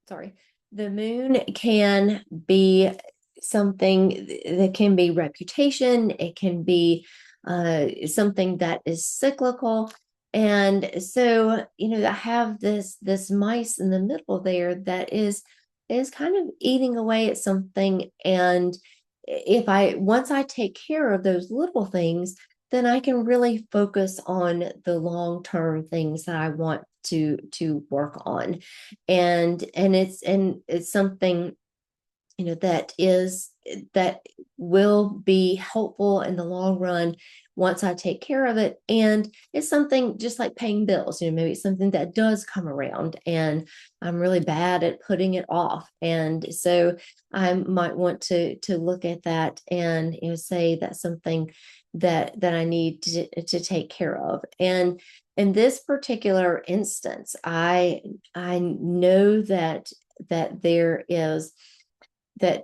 sorry, the moon can be something that can be reputation. It can be something that is cyclical. And so, I have this mice in the middle there that is kind of eating away at something. And if I once I take care of those little things, then I can really focus on the long-term things that I want to work on. And it's something, that will be helpful in the long run once I take care of it. And it's something just like paying bills, maybe it's something that does come around and I'm really bad at putting it off. And so I might want to look at that and say that's something that I need to take care of. And in this particular instance, I know that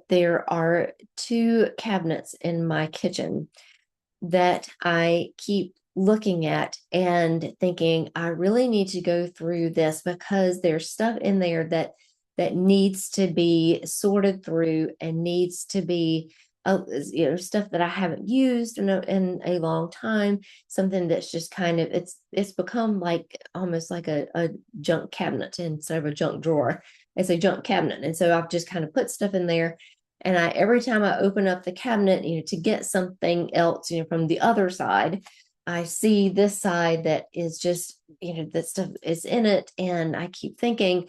there are two cabinets in my kitchen that I keep looking at and thinking I really need to go through this because there's stuff in there that needs to be sorted through and needs to be stuff that I haven't used in a long time, something that's just kind of it's become like almost like a junk cabinet instead of a junk drawer. It's a junk cabinet. And so I've just kind of put stuff in there. And every time I open up the cabinet, to get something else, from the other side, I see this side that is just, that stuff is in it. And I keep thinking,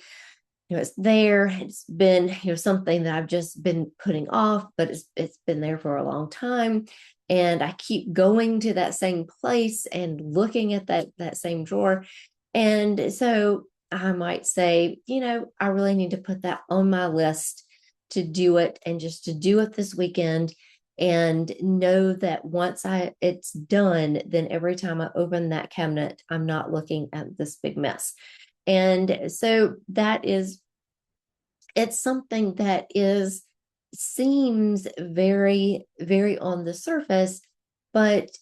it's there. It's been, something that I've just been putting off, but it's been there for a long time. And I keep going to that same place and looking at that same drawer. And so I might say, I really need to put that on my list to do it and just to do it this weekend and know that once it's done, then every time I open that cabinet, I'm not looking at this big mess. And so it's something that seems very, very on the surface, but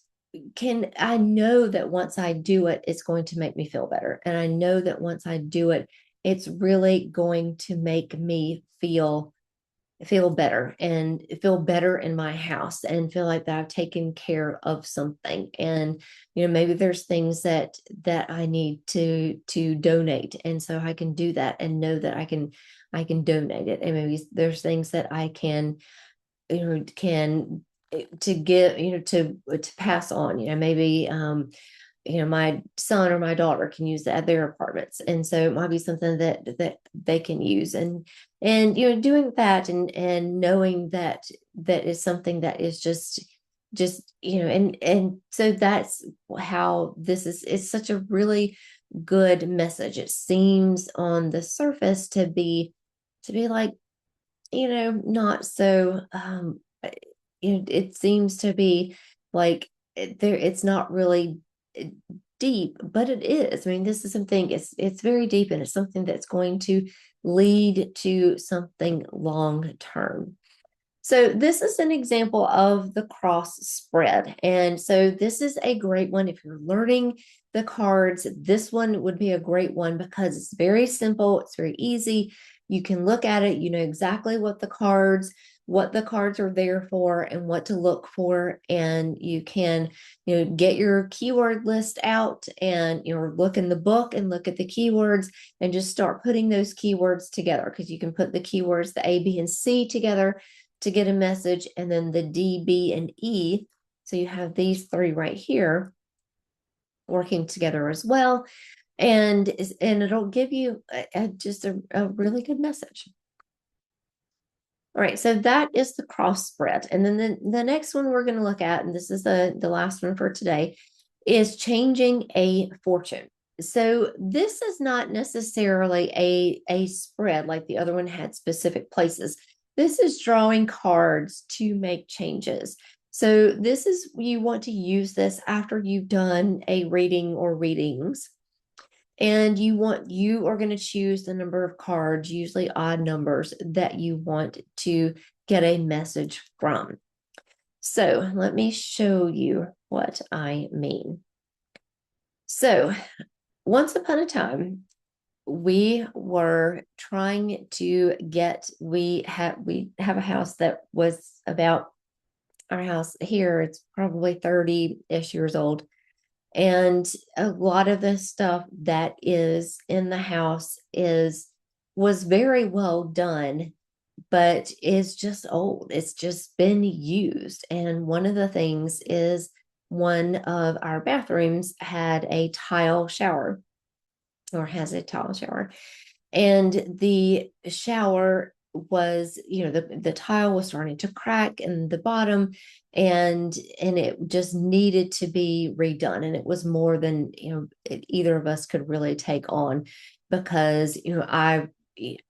I know that once I do it, it's going to make me feel better. And I know that once I do it, it's really going to make me feel better and feel better in my house and feel like that I've taken care of something. And maybe there's things that I need to donate, and so I can do that and know that I can donate it. And maybe there's things that I can to give, to pass on, maybe my son or my daughter can use that at their apartments, and so it might be something that they can use. And doing that and knowing that is something that is just and so that's how this is. It's such a really good message. It seems on the surface to be like, not so it seems to be like it's not really deep, but it is. I mean, this is something, it's very deep, and it's something that's going to lead to something long term. So this is an example of the cross spread. And so this is a great one. If you're learning the cards, this one would be a great one because it's very simple. It's very easy. You can look at it, exactly what the cards are there for and what to look for. And you can, get your keyword list out and, look in the book and look at the keywords and just start putting those keywords together, because you can put the keywords, the A, B, and C together to get a message, and then the D, B, and E. So you have these three right here working together as well. And it'll give you just a really good message. All right, so that is the cross spread. And then the next one we're going to look at, and this is the last one for today, is changing a fortune. So this is not necessarily a spread like the other one had specific places. This is drawing cards to make changes. So this is, you want to use this after you've done a reading or readings. And you are going to choose the number of cards, usually odd numbers, that you want to get a message from. So let me show you what I mean. So once upon a time, we were trying to get, we have a house that was about, our house here, it's probably 30-ish years old. And a lot of the stuff that is in the house was very well done, but is just old. It's just been used. And one of the things is, one of our bathrooms had a tile shower, or has a tile shower. And the shower was, the tile was starting to crack in the bottom, and it just needed to be redone. And it was more than, either of us could really take on, because,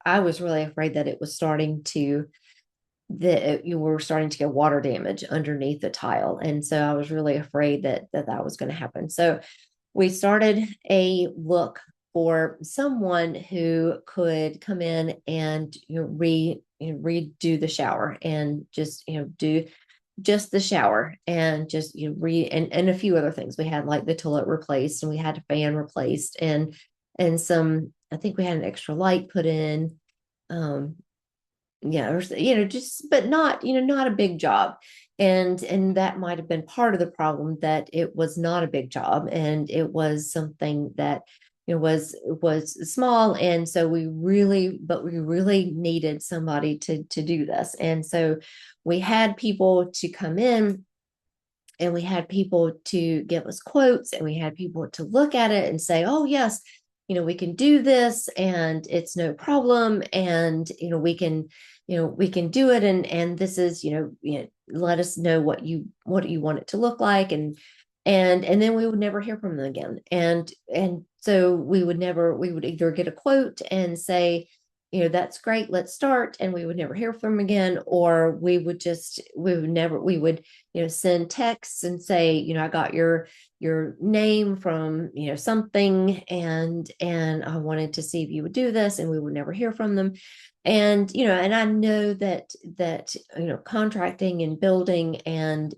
I was really afraid that it was starting to, that you were starting to get water damage underneath the tile. And so I was really afraid that was going to happen. So we started a look for someone who could come in and, redo the shower, and just, do just the shower, and just, and a few other things. We had like the toilet replaced, and we had a fan replaced, and some, I think we had an extra light put in. um yeah, or, just, but not, not a big job. And that might have been part of the problem, that it was not a big job, and it was something that, was small. And so we really needed somebody to do this. And so we had people to come in, and we had people to give us quotes, and we had people to look at it and say, oh yes, we can do this, and it's no problem, and, we can do it, and this is, let us know what you want it to look like. And then we would never hear from them again. And so we would either get a quote and say, that's great, let's start, and we would never hear from them again. Or we would, send texts and say, I got your name from, something, and I wanted to see if you would do this, and we would never hear from them. And, and I know that contracting and building, and,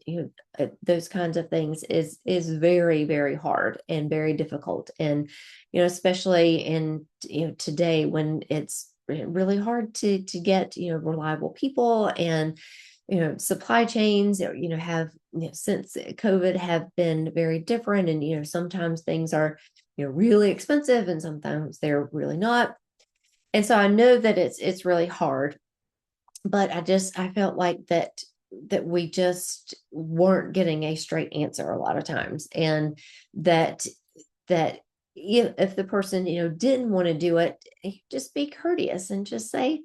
those kinds of things is very, very hard and very difficult. And, especially in, today, when it's really hard to get, reliable people. And, supply chains, have, since COVID, have been very different. And, sometimes things are, really expensive, and sometimes they're really not. And so I know that it's really hard. But I felt like that we just weren't getting a straight answer a lot of times. And that if the person, didn't want to do it, just be courteous and just say,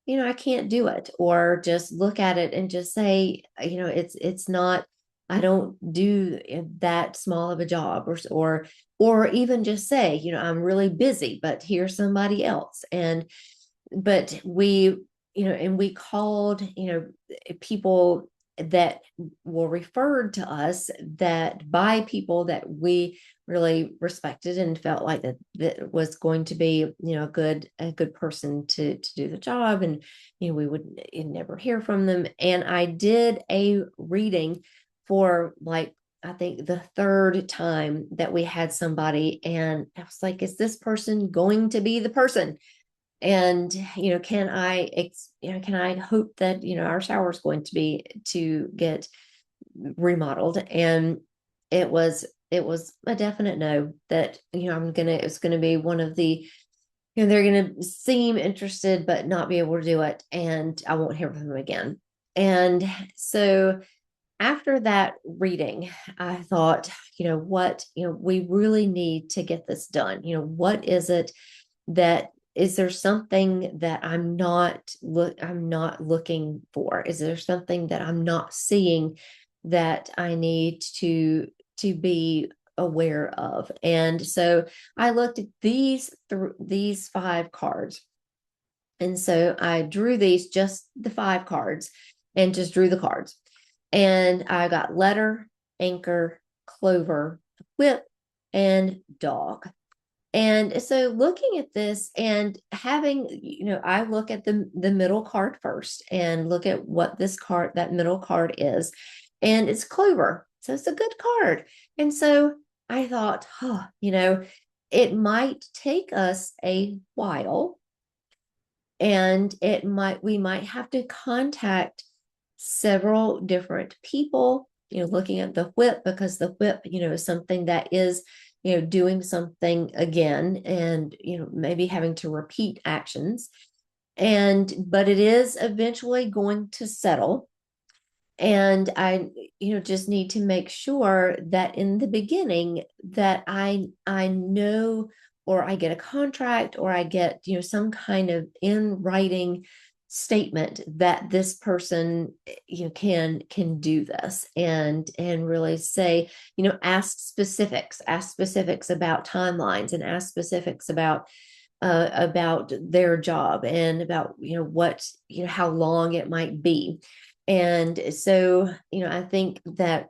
I can't do it. Or just look at it and just say, it's not, I don't do that small of a job. Or even just say, I'm really busy, but here's somebody else. And but we called, people that were referred to us, that by people that we really respected, and felt like that was going to be, a good person to do the job. And, we would never hear from them. And I did a reading for, like, I think the third time that we had somebody, and I was like, is this person going to be the person? And, can I hope that, our shower is going to get remodeled? And it was a definite no. That, it's gonna be one of the, they're gonna seem interested but not be able to do it, and I won't hear from them again. And so after that reading, I thought, what, we really need to get this done. What is it, that is there something that I'm not looking for? Is there something that I'm not seeing, that I need to be aware of? And so I looked at these 5 cards. And so I drew these, just the 5 cards, and just drew the cards. And I got letter, anchor, clover, whip, and dog. And so looking at this, and having, I look at the middle card first, and look at what that middle card is. And it's clover. So it's a good card. And so I thought, it might take us a while, and we might have to contact several different people, looking at the whip, because the whip, is something that is, doing something again, and, maybe having to repeat actions. But it is eventually going to settle. And I, just need to make sure that in the beginning that I know, or I get a contract, or I get, some kind of in writing statement that this person, can do this, and really say, ask specifics about timelines, and ask specifics about their job, and about, what, how long it might be. And so, I think that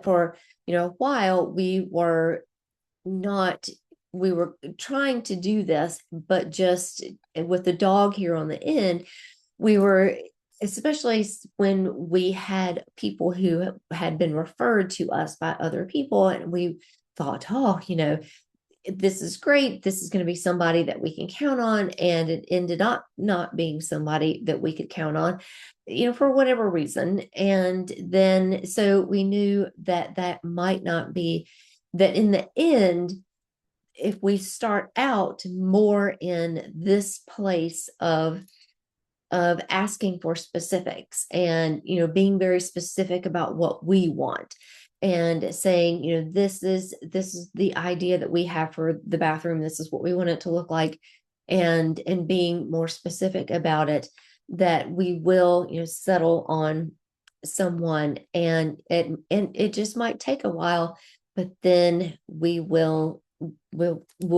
for, a while, not we were trying to do this, but just with the dog here on the end, we were, especially when we had people who had been referred to us by other people, and we thought, oh, this is great. This is going to be somebody that we can count on. And it ended up not being somebody that we could count on, for whatever reason. And then, so we knew that that might not be, that in the end, if we start out more in this place of asking for specifics, and, being very specific about what we want, and saying, this is the idea that we have for the bathroom, this is what we want it to look like, and being more specific about it, that we will, settle on someone. And it just might take a while, but then we'll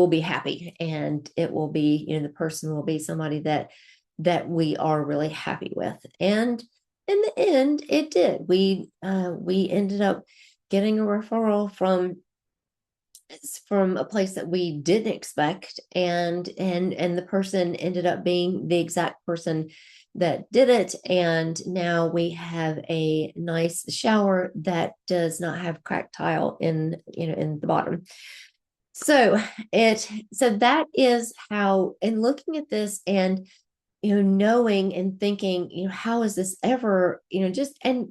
be happy, and it will be, the person will be somebody that we are really happy with. And in the end, it did. We ended up getting a referral from a place that we didn't expect, and the person ended up being the exact person that did it. And now we have a nice shower that does not have cracked tile in the bottom. So that is how, in looking at this, and, knowing and thinking, how is this ever, just, and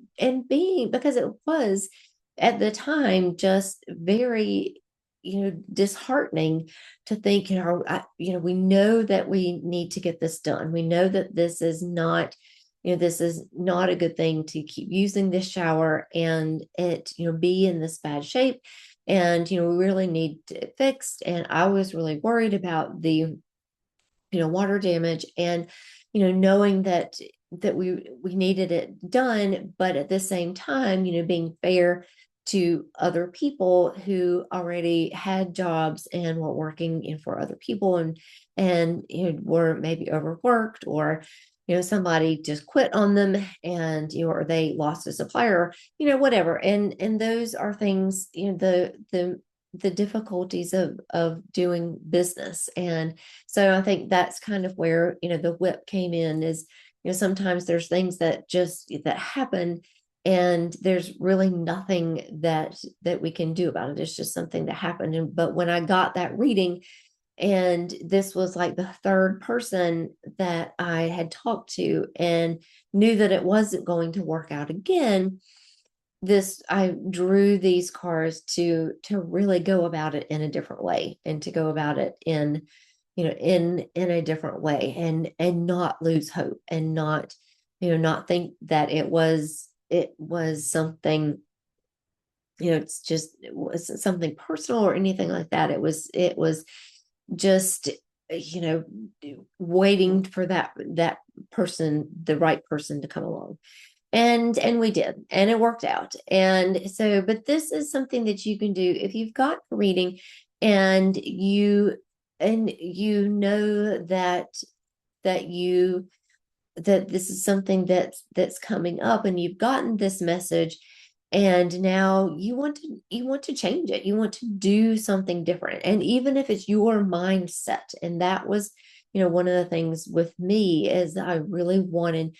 being, because it was at the time just very, disheartening to think, we know that we need to get this done. We know that this is not, this is not a good thing to keep using this shower, and it, be in this bad shape. And, we really need it fixed. And I was really worried about the, water damage, and, knowing that we needed it done, but at the same time, being fair to other people who already had jobs and were working, for other people, and were maybe overworked, or, somebody just quit on them, and, or they lost a supplier, whatever. And those are things, the difficulties of doing business. And so I think that's kind of where, the whip came in, is, sometimes there's things that happen, and there's really nothing that we can do about it. It's just something that happened. But when I got that reading, and this was like the third person that I had talked to, and knew that it wasn't going to work out again, I drew these cards to really go about it in a different way, and to go about it in a different way, and not lose hope, and not think that it was something, it was something personal or anything like that. It was just, waiting for that person, the right person, to come along. And we did, and it worked out. And so, but this is something that you can do if you've got a reading, and you know that this is something that's coming up, and you've gotten this message, and now you want to change it. You want to do something different. And even if it's your mindset, and that was, one of the things with me, is that I really wanted,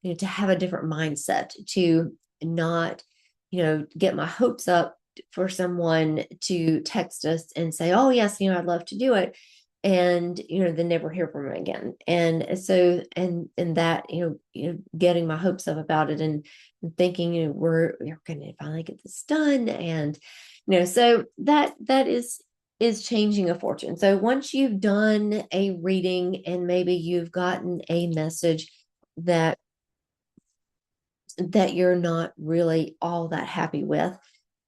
to have a different mindset, to not, get my hopes up, for someone to text us and say, oh yes, I'd love to do it, and then never hear from them again. And so, and that, getting my hopes up about it, and thinking, we're going to finally get this done. And so that is changing a fortune. So once you've done a reading and maybe you've gotten a message that you're not really all that happy with,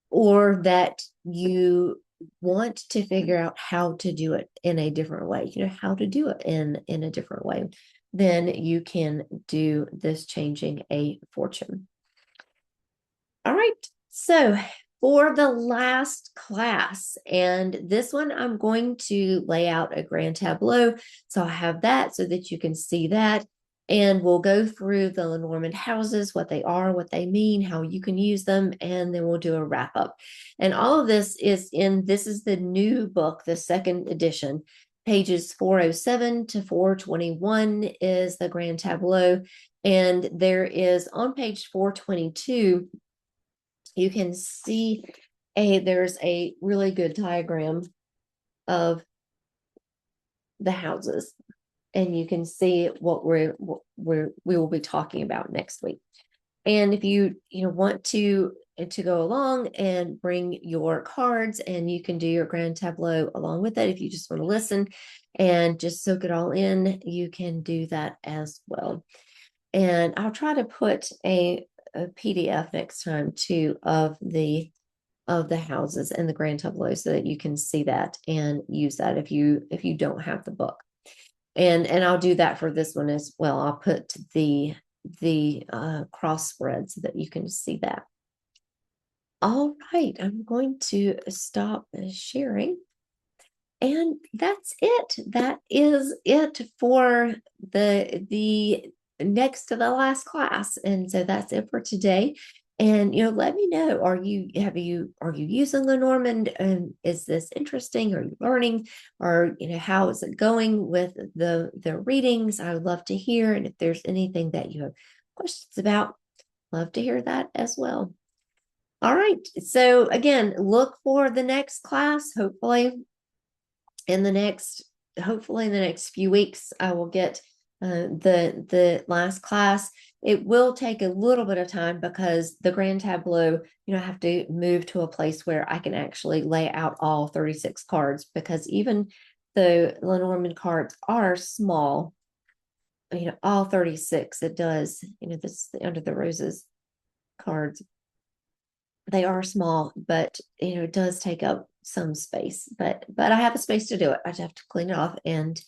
or that you want to figure out how to do it in a different way, how to do it in a different way, then you can do this changing a fortune. All right. So for the last class, and this one, I'm going to lay out a grand tableau. So I have that so that you can see that. And we'll go through the Lenormand houses, what they are, what they mean, how you can use them, and then we'll do a wrap up. And all of this is this is the new book, the second edition. Pages 407 to 421 is the grand tableau. And there is on page 422, you can see there's a really good diagram of the houses, and you can see what we will be talking about next week. And if you want to go along and bring your cards, and you can do your grand tableau along with it. If you just want to listen and just soak it all in, you can do that as well. And I'll try to put a PDF next time too of the houses and the grand tableau, so that you can see that and use that if you don't have the book. And I'll do that for this one as well. I'll put the cross spread so that you can see that. All right, I'm going to stop sharing. And that's it. That is it for the next to the last class. And so that's it for today. And let me know, are you using Lenormand, and is this interesting? Are you learning? Or how is it going with the readings? I would love to hear. And if there's anything that you have questions about, love to hear that as well. All right. So again, look for the next class. Hopefully in the next few weeks, I will get the last class. It will take a little bit of time because the grand tableau, I have to move to a place where I can actually lay out all 36 cards, because even the Lenormand cards are small, all 36, it does, this Under the Roses cards, they are small, but it does take up some space, but I have a space to do it. I just have to clean it off, and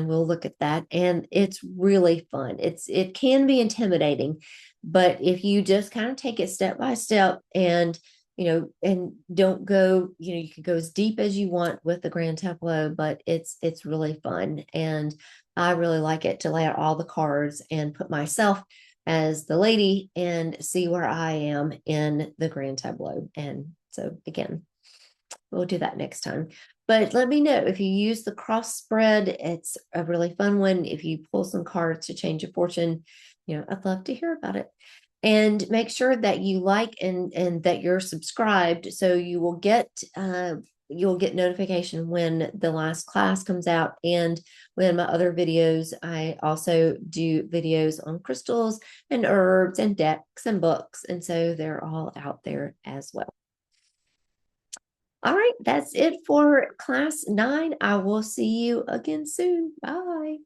we'll look at that. And it's really fun. It can be intimidating, but if you just kind of take it step by step, and and don't go, you can go as deep as you want with the grand tableau, but it's really fun. And I really like it to lay out all the cards and put myself as the lady and see where I am in the grand tableau. And so again, we'll do that next time. But let me know if you use the cross spread. It's a really fun one. If you pull some cards to change a fortune, I'd love to hear about it. And make sure that you like and that you're subscribed, so you will get notification when the last class comes out. And when my other videos, I also do videos on crystals and herbs and decks and books. And so they're all out there as well. All right, that's it for class 9. I will see you again soon. Bye.